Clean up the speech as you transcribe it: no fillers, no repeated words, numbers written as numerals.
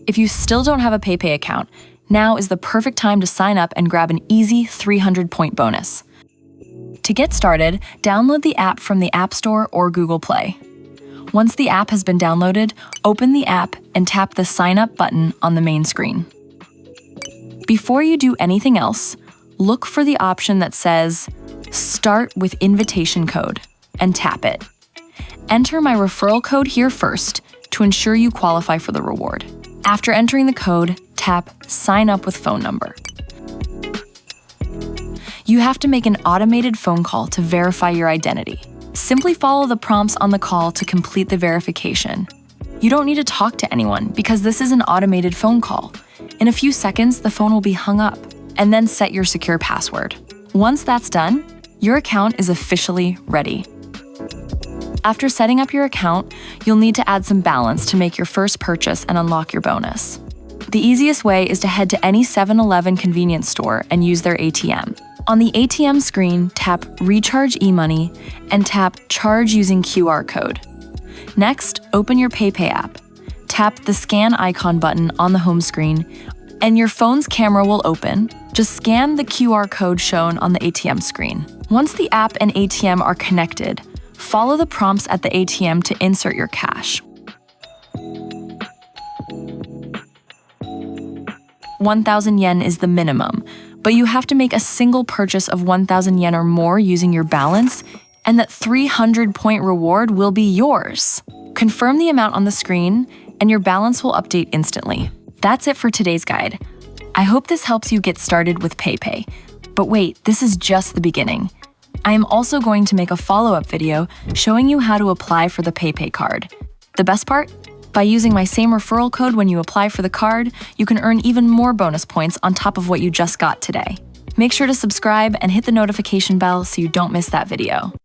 If you still don't have a PayPay account, now is the perfect time to sign up and grab an easy 300-point bonus. To get started, download the app from the App Store or Google Play. Once the app has been downloaded, open the app and tap the Sign Up button on the main screen. Before you do anything else, look for the option that says Start with Invitation Code and tap it. Enter my referral code here first to ensure you qualify for the reward. After entering the code, tap Sign Up with Phone Number. You have to make an automated phone call to verify your identity. Simply follow the prompts on the call to complete the verification. You don't need to talk to anyone because this is an automated phone call. In a few seconds, the phone will be hung up, and then set your secure password. Once that's done, your account is officially ready. After setting up your account, you'll need to add some balance to make your first purchase and unlock your bonus. The easiest way is to head to any 7-Eleven convenience store and use their ATM. On the ATM screen, tap Recharge eMoney and tap Charge using QR code. Next, open your PayPay app. Tap the Scan icon button on the home screen, and your phone's camera will open. Just scan the QR code shown on the ATM screen. Once the app and ATM are connected, follow the prompts at the ATM to insert your cash. 1,000 yen is the minimum, but you have to make a single purchase of 1,000 yen or more using your balance, and that 300-point reward will be yours. Confirm the amount on the screen, and your balance will update instantly. That's it for today's guide. I hope this helps you get started with PayPay. But wait, this is just the beginning. I am also going to make a follow-up video showing you how to apply for the PayPay card. The best part? By using my same referral code when you apply for the card, you can earn even more bonus points on top of what you just got today. Make sure to subscribe and hit the notification bell so you don't miss that video.